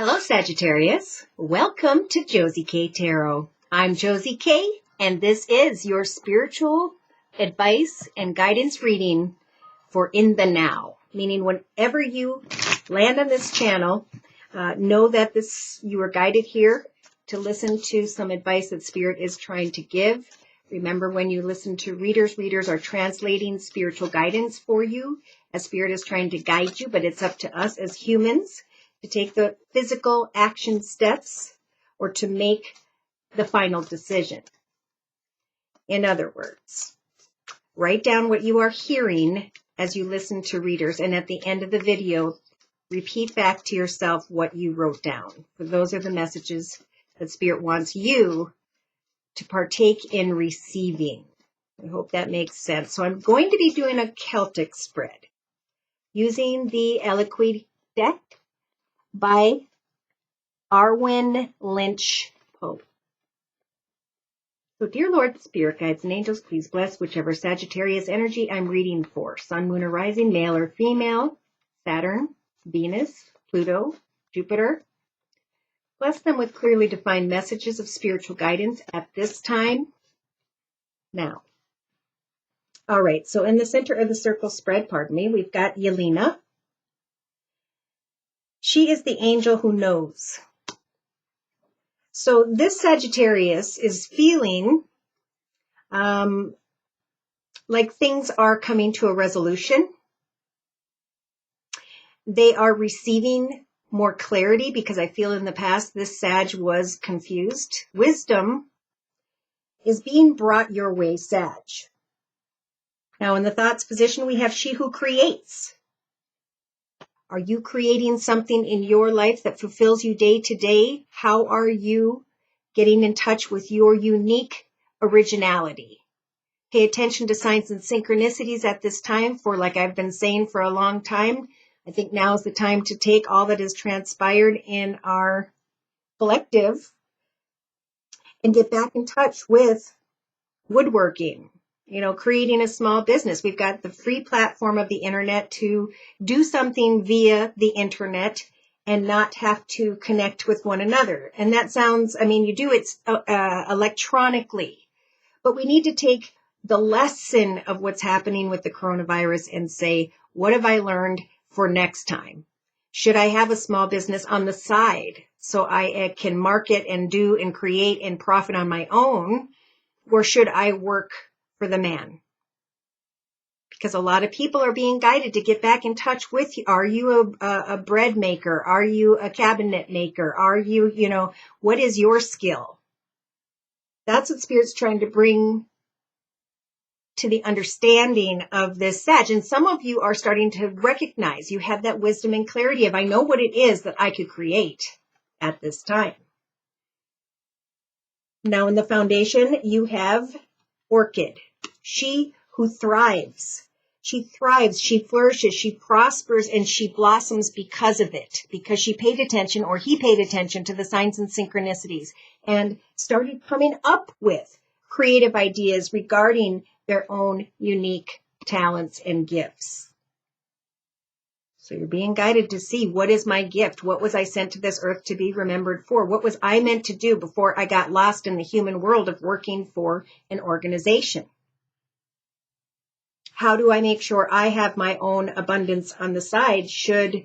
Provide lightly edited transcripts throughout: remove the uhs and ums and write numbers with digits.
Hello, Sagittarius. Welcome to Josie K Tarot. I'm Josie K, and this is your spiritual advice and guidance reading for in the now. Meaning, whenever you land on this channel, know that you are guided here to listen to some advice that Spirit is trying to give. Remember, when you listen to readers are translating spiritual guidance for you as Spirit is trying to guide you, but it's up to us as humans to take the physical action steps or to make the final decision. In other words, write down what you are hearing as you listen to readers, and at the end of the video, repeat back to yourself what you wrote down. For those are the messages that Spirit wants you to partake in receiving. I hope that makes sense. So I'm going to be doing a Celtic spread using the Eloquy deck by Arwen Lynch Pope. So, dear Lord, Spirit guides and angels, please bless whichever Sagittarius energy I'm reading for. Sun, moon, or rising, male or female, Saturn, Venus, Pluto, Jupiter. Bless them with clearly defined messages of spiritual guidance at this time, now. All right, so in the center of the circle spread, we've got Yelena. She is the angel who knows. So this Sagittarius is feeling like things are coming to a resolution. They are receiving more clarity because I feel in the past this Sag was confused. Wisdom is being brought your way, Sag. Now in the thoughts position, we have she who creates. Are you creating something in your life that fulfills you day to day? How are you getting in touch with your unique originality? Pay attention to signs and synchronicities at this time for, like I've been saying for a long time, I think now is the time to take all that has transpired in our collective and get back in touch with woodworking. Creating a small business. We've got the free platform of the internet to do something via the internet and not have to connect with one another. And that sounds, you do it electronically, but we need to take the lesson of what's happening with the coronavirus and say, what have I learned for next time? Should I have a small business on the side so I can market and do and create and profit on my own? Or should I work for the man? Because a lot of people are being guided to get back in touch with you. Are you a bread maker? Are you a cabinet maker? Are you, what is your skill? That's what Spirit's trying to bring to the understanding of this Sag. And some of you are starting to recognize you have that wisdom and clarity of, I know what it is that I could create at this time. Now in the foundation, you have Orchid. She who thrives. She thrives, she flourishes, she prospers, and she blossoms because of it, because she paid attention, or he paid attention to the signs and synchronicities and started coming up with creative ideas regarding their own unique talents and gifts. So you're being guided to see, what is my gift? What was I sent to this earth to be remembered for? What was I meant to do before I got lost in the human world of working for an organization? How do I make sure I have my own abundance on the side should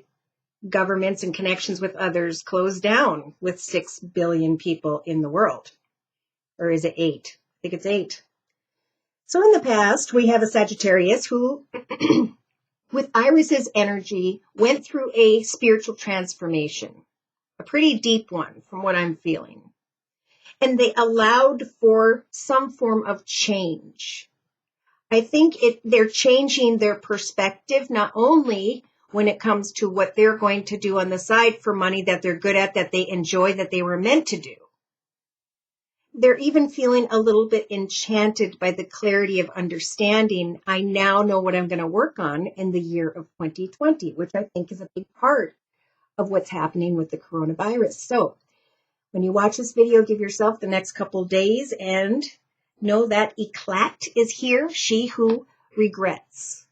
governments and connections with others close down with 6 billion people in the world? Or is it 8? I think it's 8. So in the past, we have a Sagittarius who, with Iris's energy, went through a spiritual transformation, a pretty deep one from what I'm feeling. And they allowed for some form of change. I think they're changing their perspective, not only when it comes to what they're going to do on the side for money that they're good at, that they enjoy, that they were meant to do. They're even feeling a little bit enchanted by the clarity of understanding. I now know what I'm going to work on in the year of 2020, which I think is a big part of what's happening with the coronavirus. So when you watch this video, give yourself the next couple days and know that Eclat is here, she who regrets.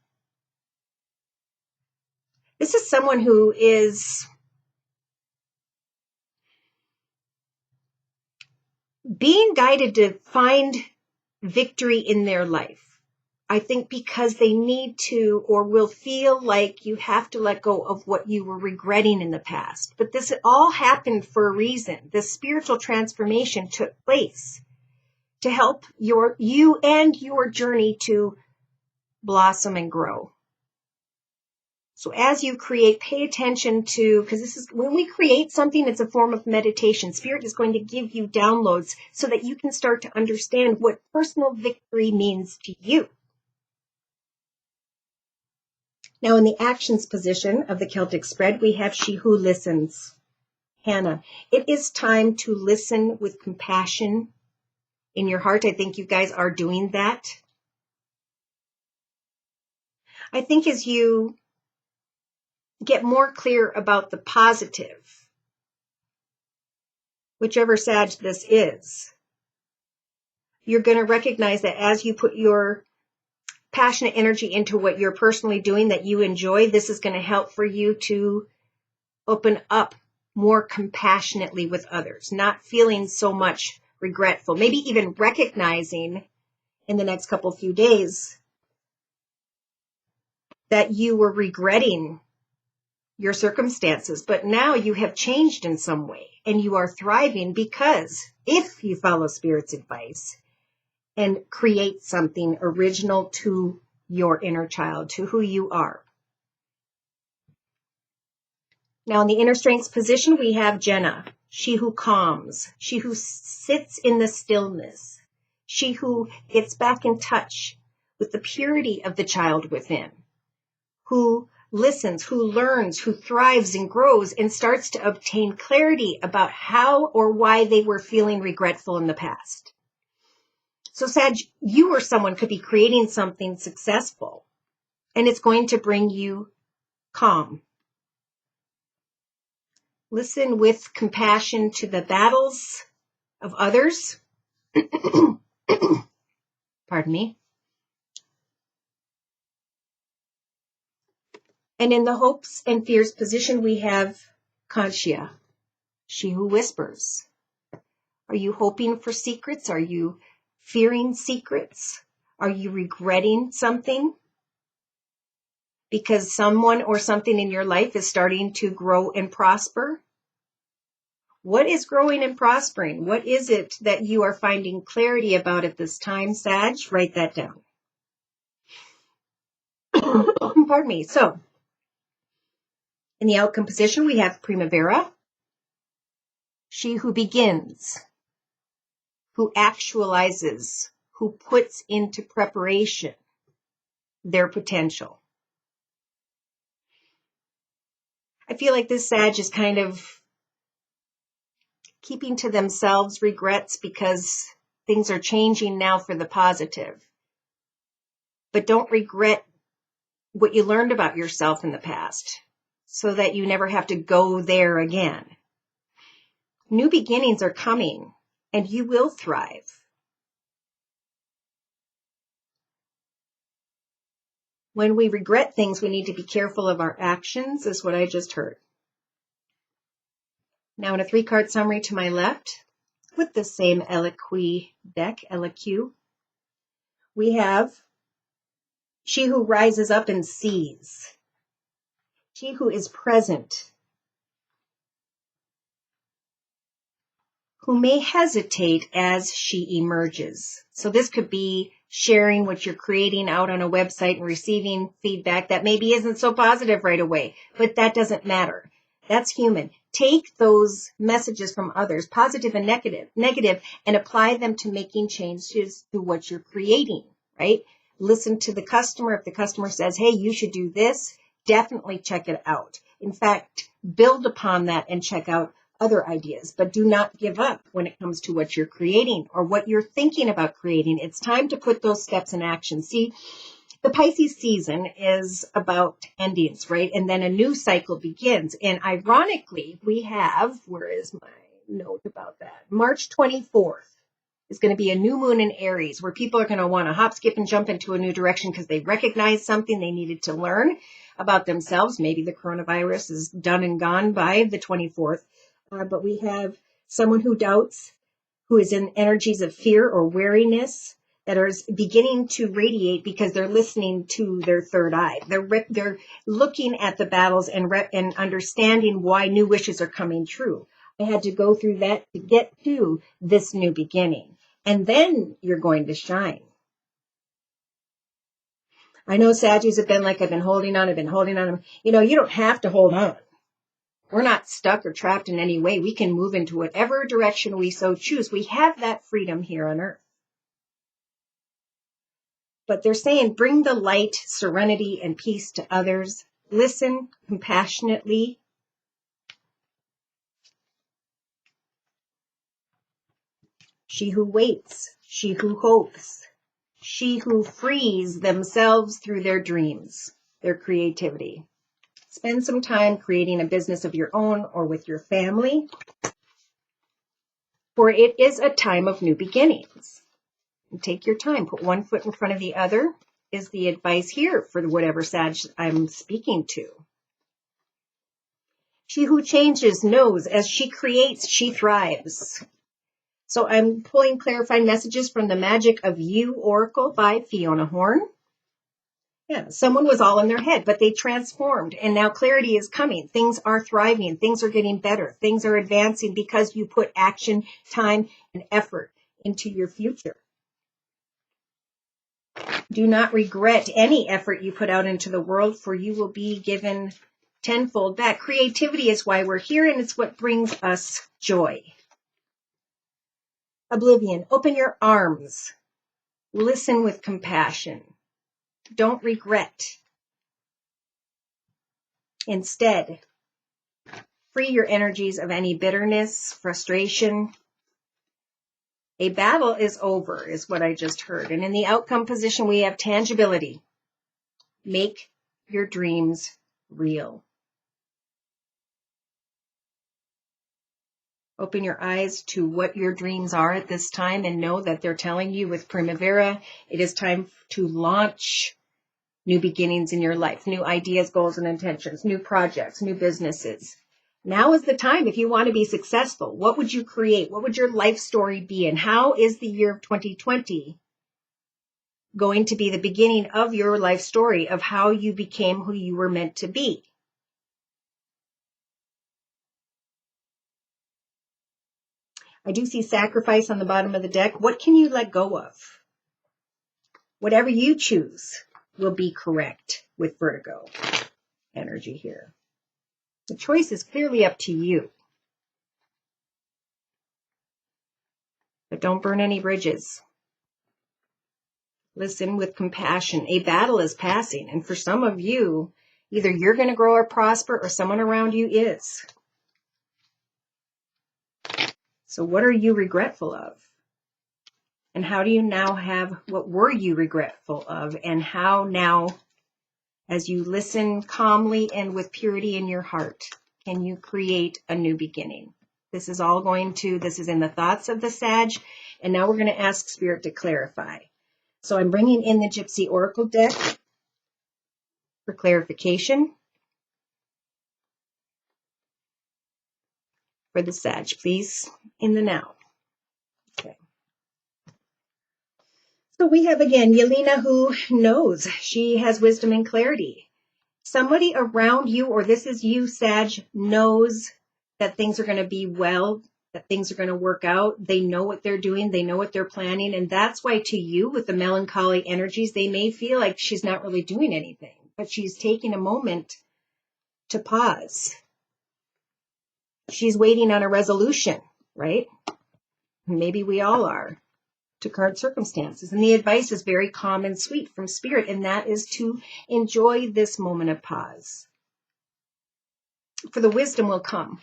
This is someone who is being guided to find victory in their life. I think because they need to or will feel like you have to let go of what you were regretting in the past. But this all happened for a reason. This spiritual transformation took place to help you and your journey to blossom and grow. So as you create, pay attention to, because this is when we create something, it's a form of meditation. Spirit is going to give you downloads so that you can start to understand what personal victory means to you. Now in the actions position of the Celtic spread, we have she who listens. Hannah, it is time to listen with compassion in your heart. I think you guys are doing that. I think as you get more clear about the positive, whichever Sag this is, you're going to recognize that as you put your passionate energy into what you're personally doing that you enjoy, this is going to help for you to open up more compassionately with others, not feeling so much regretful, maybe even recognizing in the next couple few days that you were regretting your circumstances, but now you have changed in some way and you are thriving because if you follow Spirit's advice and create something original to your inner child, to who you are. Now in the inner strengths position, we have Jenna, she who calms, she who sits in the stillness, she who gets back in touch with the purity of the child within, who listens, who learns, who thrives and grows and starts to obtain clarity about how or why they were feeling regretful in the past. So Sag, you or someone could be creating something successful and it's going to bring you calm. Listen with compassion to the battles of others. Pardon me. And in the hopes and fears position, we have Kanshia, she who whispers. Are you hoping for secrets? Are you fearing secrets? Are you regretting something? Because someone or something in your life is starting to grow and prosper? What is growing and prospering? What is it that you are finding clarity about at this time, Sag? Write that down. Pardon me. So, in the outcome position, we have Primavera, she who begins, who actualizes, who puts into preparation their potential. I feel like this Sag is kind of keeping to themselves regrets because things are changing now for the positive. But don't regret what you learned about yourself in the past so that you never have to go there again. New beginnings are coming and you will thrive. When we regret things, we need to be careful of our actions, is what I just heard. Now in a 3-card summary to my left, with the same Eliqui deck, Eliq, we have she who rises up and sees, she who is present, who may hesitate as she emerges. So this could be sharing what you're creating out on a website and receiving feedback that maybe isn't so positive right away, but that doesn't matter. That's human. Take those messages from others, positive and negative, and apply them to making changes to what you're creating, right? Listen to the customer. If the customer says, hey, you should do this, definitely check it out. In fact, build upon that and check out other ideas, but do not give up when it comes to what you're creating or what you're thinking about creating. It's time to put those steps in action. See, the Pisces season is about endings, right? And then a new cycle begins. And ironically, we have, where is my note about that? March 24th is going to be a new moon in Aries where people are going to want to hop, skip, and jump into a new direction because they recognize something they needed to learn about themselves. Maybe the coronavirus is done and gone by the 24th. But we have someone who doubts who is in energies of fear or weariness that are beginning to radiate because they're listening to their third eye. They're looking at the battles and understanding why new wishes are coming true. I had to go through that to get to this new beginning. And then you're going to shine. I know Saggies have been like, I've been holding on. You know, you don't have to hold on. We're not stuck or trapped in any way. We can move into whatever direction we so choose. We have that freedom here on earth. But they're saying, bring the light, serenity, and peace to others. Listen compassionately. She who waits, she who hopes, she who frees themselves through their dreams, their creativity. Spend some time creating a business of your own or with your family, for it is a time of new beginnings. And take your time. Put one foot in front of the other is the advice here for whatever Sag I'm speaking to. She who changes knows as she creates, she thrives. So I'm pulling clarifying messages from the Magic of You Oracle by Fiona Horn. Yeah, someone was all in their head, but they transformed, and now clarity is coming. Things are thriving. Things are getting better. Things are advancing because you put action, time, and effort into your future. Do not regret any effort you put out into the world, for you will be given tenfold back. Creativity is why we're here, and it's what brings us joy. Oblivion, open your arms. Listen with compassion. Don't regret. Instead, free your energies of any bitterness, frustration. A battle is over, is what I just heard. And in the outcome position, we have tangibility. Make your dreams real. Open your eyes to what your dreams are at this time and know that they're telling you with Primavera, it is time to launch new beginnings in your life, new ideas, goals, and intentions, new projects, new businesses. Now is the time if you want to be successful. What would you create? What would your life story be? And how is the year of 2020 going to be the beginning of your life story of how you became who you were meant to be? I do see sacrifice on the bottom of the deck. What can you let go of? Whatever you choose will be correct with Vertigo energy here. The choice is clearly up to you. But don't burn any bridges. Listen with compassion. A battle is passing. And for some of you, either you're going to grow or prosper or someone around you is. So what are you regretful of? And how do you now have, what were you regretful of? And how now, as you listen calmly and with purity in your heart, can you create a new beginning? This is all this is in the thoughts of the Sag. And now we're going to ask Spirit to clarify. So I'm bringing in the Gypsy Oracle deck for clarification. For the Sag, please, in the now. Okay. So we have again Yelena, who knows. She has wisdom and clarity. Somebody around you, or this is you, Sag, knows that things are going to be well, that things are going to work out. They know what they're doing. They know what they're planning. And that's why to you, with the melancholy energies, they may feel like she's not really doing anything, but she's taking a moment to pause. She's waiting on a resolution, right? Maybe we all are, to current circumstances. And the advice is very calm and sweet from Spirit, and that is to enjoy this moment of pause. For the wisdom will come.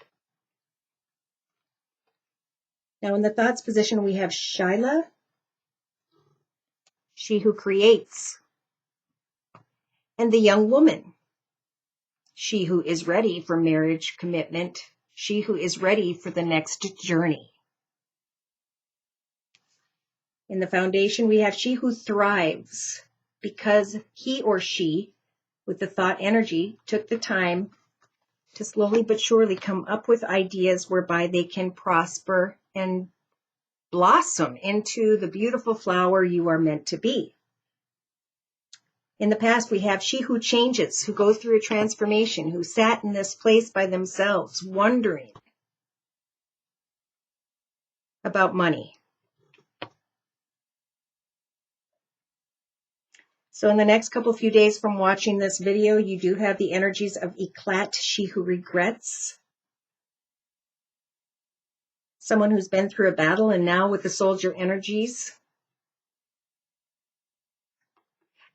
Now in the thoughts position, we have Shyla, she who creates, and the young woman, she who is ready for marriage commitment, she who is ready for the next journey. In the foundation, we have she who thrives because he or she, with the thought energy, took the time to slowly but surely come up with ideas whereby they can prosper and blossom into the beautiful flower you are meant to be. In the past, we have she who changes, who goes through a transformation, who sat in this place by themselves, wondering about money. So in the next few days from watching this video, you do have the energies of Eclat, she who regrets. Someone who's been through a battle, and now with the soldier energies,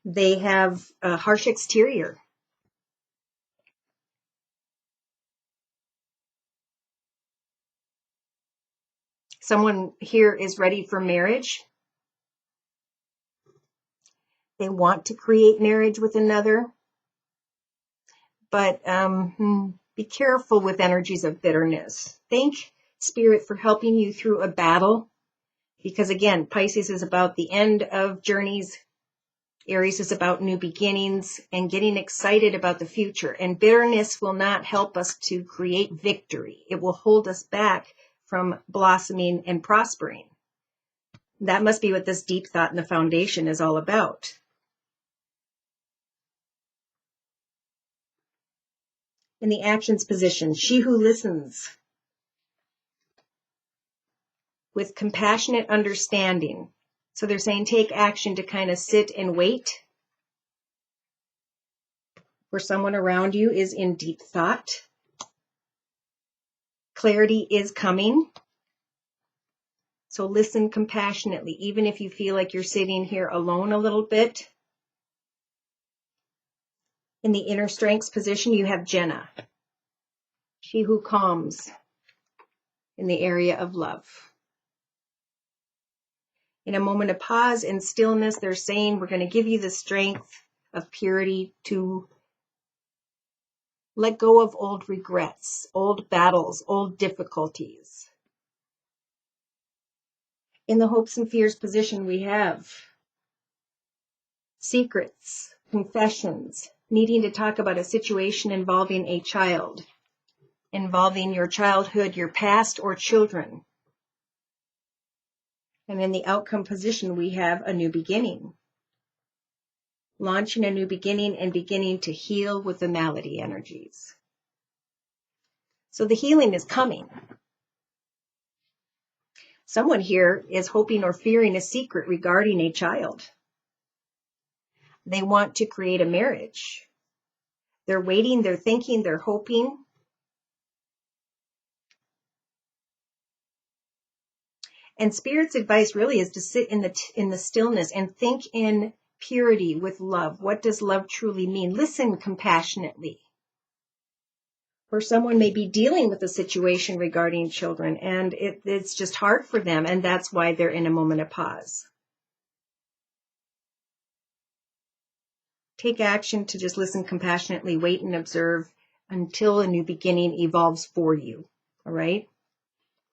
they have a harsh exterior. Someone here is ready for marriage. They want to create marriage with another. But be careful with energies of bitterness. Thank Spirit for helping you through a battle. Because again, Pisces is about the end of journeys. Aries is about new beginnings and getting excited about the future. And bitterness will not help us to create victory. It will hold us back from blossoming and prospering. That must be what this deep thought in the foundation is all about. In the actions position, she who listens with compassionate understanding. So they're saying take action to kind of sit and wait. Where someone around you is in deep thought. Clarity is coming. So listen compassionately, even if you feel like you're sitting here alone a little bit. In the inner strengths position, you have Jenna, she who calms in the area of love. In a moment of pause and stillness, they're saying we're going to give you the strength of purity to let go of old regrets, old battles, old difficulties. In the hopes and fears position, we have secrets, confessions, needing to talk about a situation involving a child, involving your childhood, your past, or children. And in the outcome position, we have a new beginning. Launching a new beginning and beginning to heal with the malady energies. So the healing is coming. Someone here is hoping or fearing a secret regarding a child. They want to create a marriage. They're waiting, they're thinking, they're hoping. And Spirit's advice really is to sit in the stillness and think in purity with love. What does love truly mean? Listen compassionately. Or someone may be dealing with a situation regarding children, and it's just hard for them, and that's why they're in a moment of pause. Take action to just listen compassionately, wait and observe until a new beginning evolves for you. All right?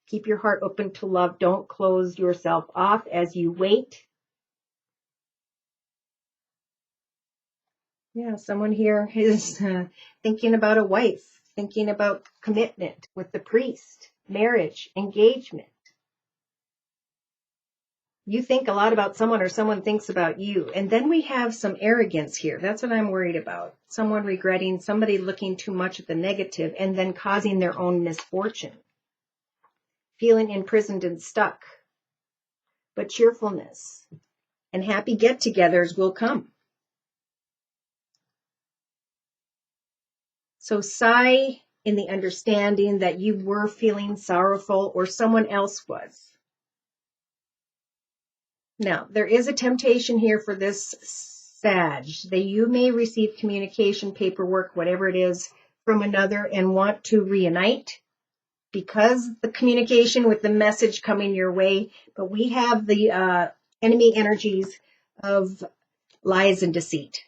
Keep your heart open to love. Don't close yourself off as you wait. Yeah, someone here is thinking about a wife, thinking about commitment with the priest, marriage, engagement. You think a lot about someone or someone thinks about you. And then we have some arrogance here. That's what I'm worried about. Someone regretting, somebody looking too much at the negative and then causing their own misfortune. Feeling imprisoned and stuck. But cheerfulness and happy get-togethers will come. So sigh in the understanding that you were feeling sorrowful or someone else was. Now, there is a temptation here for this Sag. You may receive communication, paperwork, whatever it is, from another and want to reunite because the communication with the message coming your way. But we have the enemy energies of lies and deceit.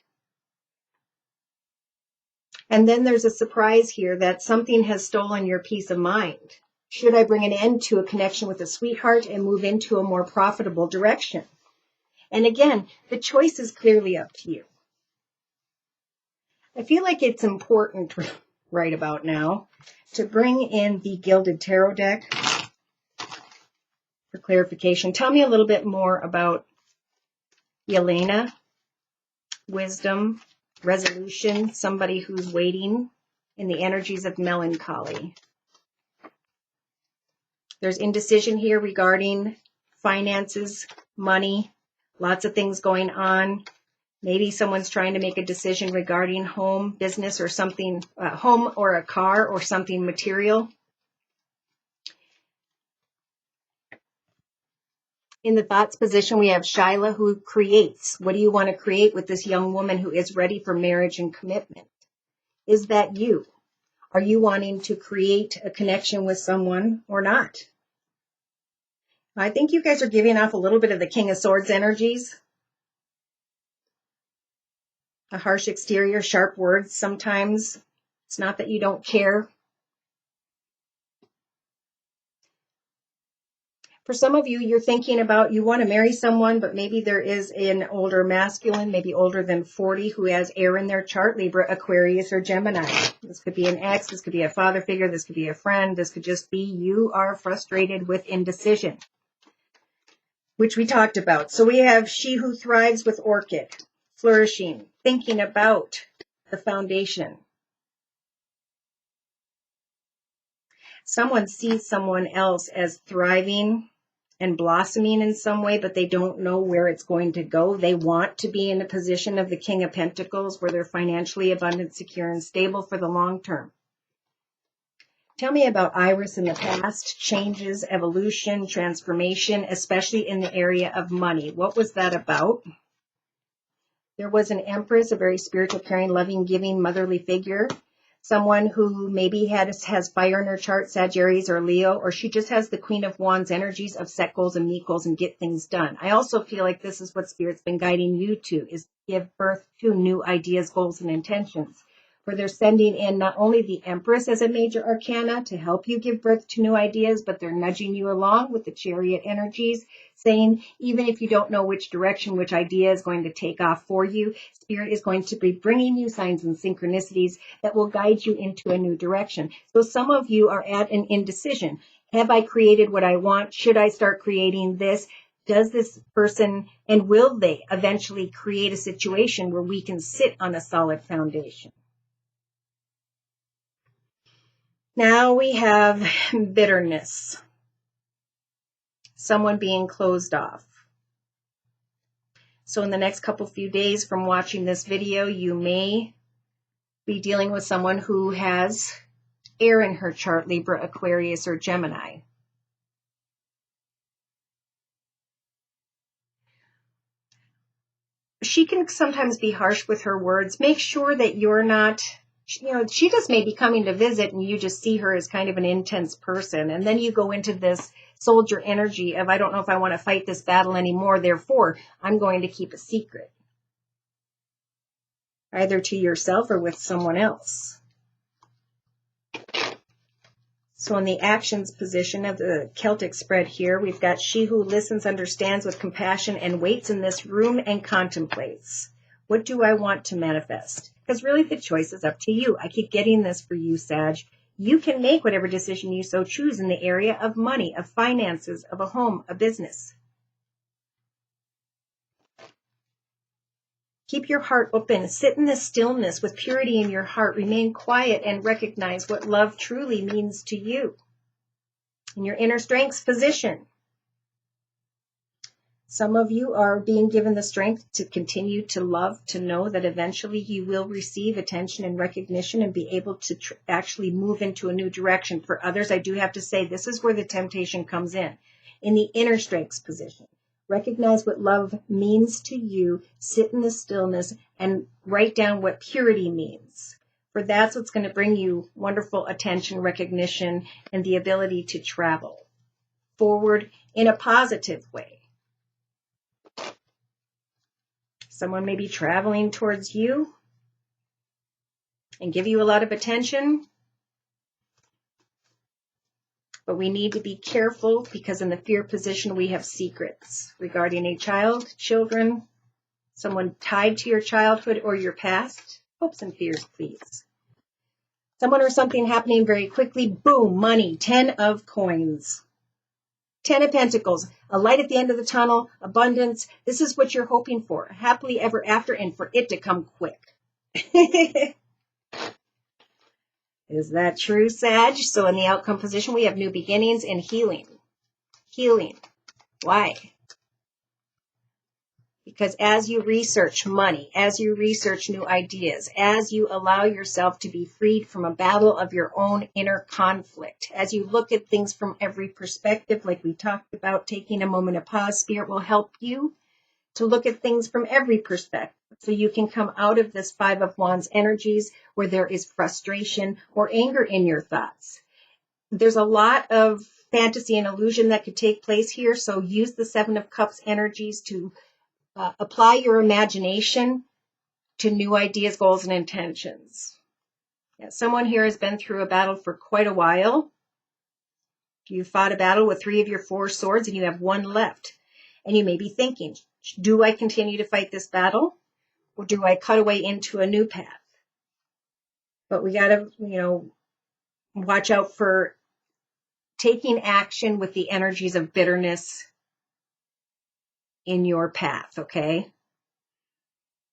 And then there's a surprise here that something has stolen your peace of mind. Should I bring an end to a connection with a sweetheart and move into a more profitable direction? And again, the choice is clearly up to you. I feel like it's important right about now to bring in the Gilded Tarot deck for clarification. Tell me a little bit more about Yelena, wisdom, resolution, somebody who's waiting in the energies of melancholy. There's indecision here regarding finances, money, lots of things going on. Maybe someone's trying to make a decision regarding home, business, or something, home or a car or something material. In the thoughts position, we have Shyla, who creates. What do you want to create with this young woman who is ready for marriage and commitment? Is that you? Are you wanting to create a connection with someone or not? I think you guys are giving off a little bit of the King of Swords energies. A harsh exterior, sharp words sometimes. It's not that you don't care. For some of you, you're thinking about you want to marry someone, but maybe there is an older masculine, maybe older than 40, who has air in their chart, Libra, Aquarius, or Gemini. This could be an ex, this could be a father figure, this could be a friend, this could just be you are frustrated with indecision, which we talked about. So we have she who thrives with orchid, flourishing, thinking about the foundation. Someone sees someone else as thriving and blossoming in some way, but they don't know where it's going to go. They want to be in a position of the King of Pentacles where they're financially abundant, secure, and stable for the long term. Tell me about Iris in the past, changes, evolution, transformation, especially in the area of money. What was that about? There was an Empress, a very spiritual, caring, loving, giving, motherly figure. Someone who maybe has fire in her chart, Sagittarius or Leo, or she just has the Queen of Wands energies of set goals and meet goals and get things done. I also feel like this is what Spirit's been guiding you to, is give birth to new ideas, goals, and intentions. Where they're sending in not only the Empress as a major arcana to help you give birth to new ideas, but they're nudging you along with the Chariot energies, saying even if you don't know which direction, which idea is going to take off for you, Spirit is going to be bringing you signs and synchronicities that will guide you into a new direction. So some of you are at an indecision. Have I created what I want? Should I start creating this? Does this person, and will they eventually create a situation where we can sit on a solid foundation? Now we have bitterness. Someone being closed off. So in the next few days from watching this video, you may be dealing with someone who has air in her chart, Libra, Aquarius, or Gemini. She can sometimes be harsh with her words. Make sure that you're not, she just may be coming to visit and you just see her as kind of an intense person. And then you go into this soldier energy of, I don't know if I want to fight this battle anymore, therefore I'm going to keep a secret. Either to yourself or with someone else. So in the actions position of the Celtic spread here, we've got she who listens, understands with compassion, and waits in this room and contemplates. What do I want to manifest? Because really the choice is up to you. I keep getting this for you, Sag. You can make whatever decision you so choose in the area of money, of finances, of a home, a business. Keep your heart open. Sit in the stillness with purity in your heart. Remain quiet and recognize what love truly means to you. In your inner strengths position. Some of you are being given the strength to continue to love, to know that eventually you will receive attention and recognition and be able to actually move into a new direction. For others, I do have to say this is where the temptation comes in the inner strengths position. Recognize what love means to you, sit in the stillness, and write down what purity means. For that's what's going to bring you wonderful attention, recognition, and the ability to travel forward in a positive way. Someone may be traveling towards you and give you a lot of attention. But we need to be careful because in the fear position, we have secrets regarding a child, children, someone tied to your childhood or your past. Hopes and fears, please. Someone or something happening very quickly. Boom, money, 10 of coins. Ten of Pentacles, a light at the end of the tunnel, abundance. This is what you're hoping for, happily ever after, and for it to come quick. Is that true, Sag? So in the outcome position, we have new beginnings and healing. Healing. Why? Because as you research money, as you research new ideas, as you allow yourself to be freed from a battle of your own inner conflict, as you look at things from every perspective, like we talked about, taking a moment of pause, Spirit will help you to look at things from every perspective. So you can come out of this Five of Wands energies where there is frustration or anger in your thoughts. There's a lot of fantasy and illusion that could take place here. So use the Seven of Cups energies to apply your imagination to new ideas, goals, and intentions. Yeah, someone here has been through a battle for quite a while. You fought a battle with 3 of your 4 swords and you have 1 left. And you may be thinking, do I continue to fight this battle or do I cut away into a new path? But we got to, watch out for taking action with the energies of bitterness in your path, okay?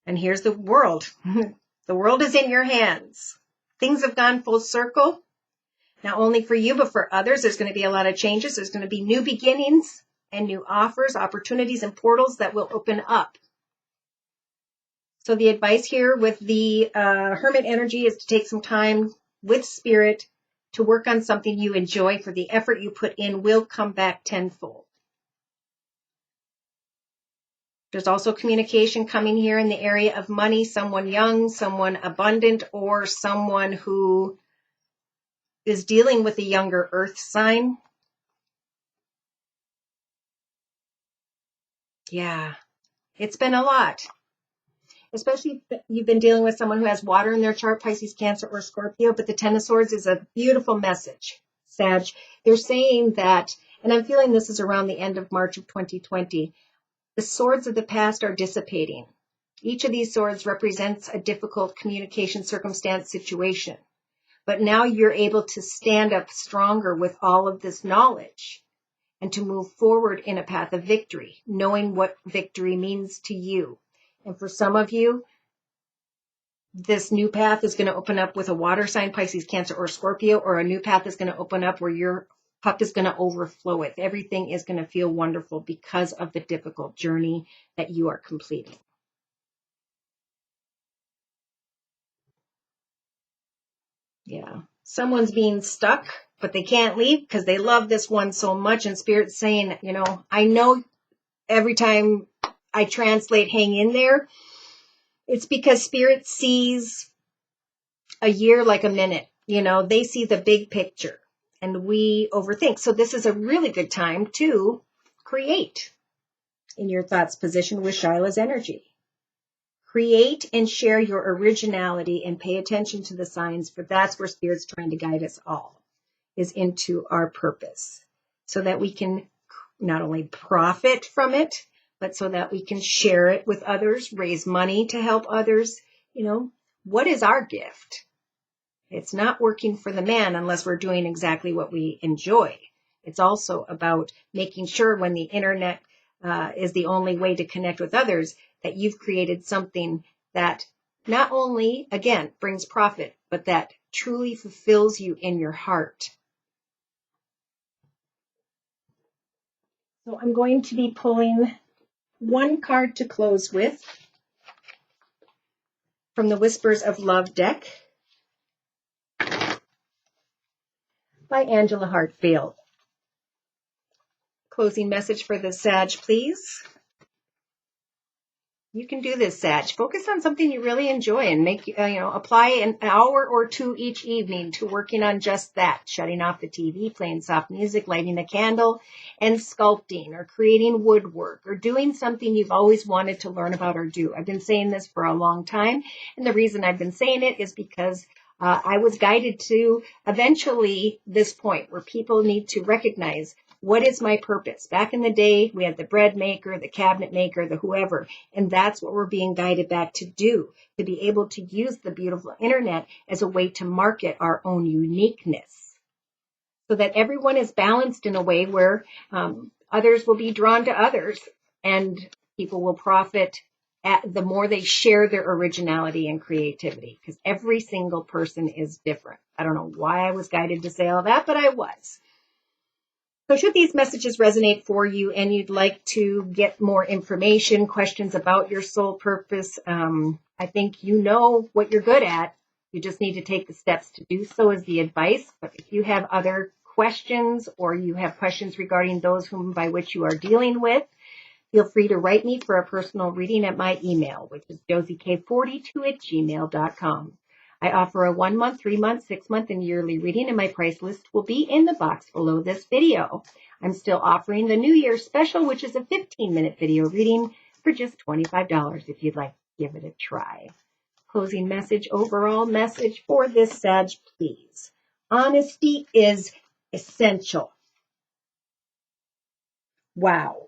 And here's the world. The world is in your hands. Things have gone full circle. Not only for you, but for others. There's going to be a lot of changes. There's going to be new beginnings and new offers, opportunities, and portals that will open up. So the advice here with the Hermit energy is to take some time with Spirit to work on something you enjoy, for the effort you put in will come back tenfold. There's also communication coming here in the area of money, someone young, someone abundant, or someone who is dealing with a younger earth sign. Yeah, it's been a lot. Especially if you've been dealing with someone who has water in their chart, Pisces, Cancer, or Scorpio. But the Ten of Swords is a beautiful message, Sag. They're saying that, and I'm feeling this is around the end of March of 2020, the swords of the past are dissipating. Each of these swords represents a difficult communication circumstance situation. But now you're able to stand up stronger with all of this knowledge and to move forward in a path of victory, knowing what victory means to you. And for some of you, this new path is going to open up with a water sign, Pisces, Cancer, or Scorpio, or a new path is going to open up where your cup is going to overflow with. Everything is going to feel wonderful because of the difficult journey that you are completing. Yeah. Someone's being stuck, but they can't leave because they love this one so much. And Spirit's saying, I know every time I translate hang in there, it's because Spirit sees a year like a minute. They see the big picture and we overthink. So this is a really good time to create in your thoughts position with Shyla's energy. Create and share your originality and pay attention to the signs, for that's where Spirit's trying to guide us all, is into our purpose, so that we can not only profit from it, but so that we can share it with others, raise money to help others. What is our gift? It's not working for the man unless we're doing exactly what we enjoy. It's also about making sure when the internet is the only way to connect with others, that you've created something that not only, again, brings profit, but that truly fulfills you in your heart. So I'm going to be pulling one card to close with from the Whispers of Love deck by Angela Hartfield. Closing message for the Sag, please. You can do this, Sag. Focus on something you really enjoy and apply an hour or 2 each evening to working on just that. Shutting off the TV, playing soft music, lighting a candle, and sculpting or creating woodwork or doing something you've always wanted to learn about or do. I've been saying this for a long time. And the reason I've been saying it is because I was guided to eventually this point where people need to recognize, what is my purpose? Back in the day, we had the bread maker, the cabinet maker, the whoever, and that's what we're being guided back to do, to be able to use the beautiful internet as a way to market our own uniqueness. so that everyone is balanced in a way where others will be drawn to others, and people will profit the more they share their originality and creativity, because every single person is different. I don't know why I was guided to say all that, but I was. So should these messages resonate for you and you'd like to get more information, questions about your soul purpose, I think you know what you're good at. You just need to take the steps to do so is the advice. But if you have other questions or you have questions regarding those by which you are dealing with, feel free to write me for a personal reading at my email, which is josiek42@gmail.com. I offer a 1 month, 3 month, 6 month, and yearly reading, and my price list will be in the box below this video. I'm still offering the New Year special, which is a 15-minute video reading for just $25 if you'd like to give it a try. Closing message, overall message for this Sag, please. Honesty is essential. Wow.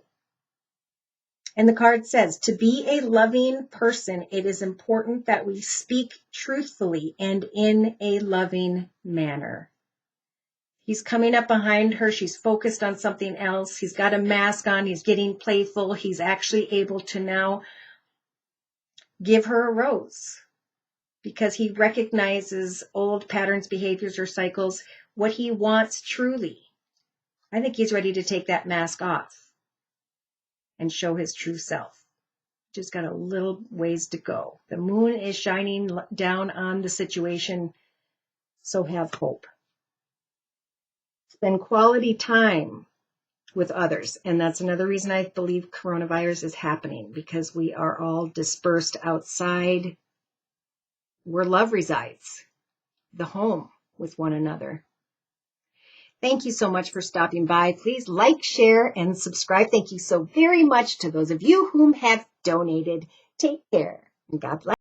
And the card says, to be a loving person, it is important that we speak truthfully and in a loving manner. He's coming up behind her. She's focused on something else. He's got a mask on. He's getting playful. He's actually able to now give her a rose because he recognizes old patterns, behaviors, or cycles, what he wants truly. I think he's ready to take that mask off and show his true self. Just got a little ways to go. The moon is shining down on the situation, so have hope. Spend quality time with others, and that's another reason I believe coronavirus is happening, because we are all dispersed outside where love resides, the home with one another. Thank you so much for stopping by. Please like, share, and subscribe. Thank you so very much to those of you whom have donated. Take care, and God bless.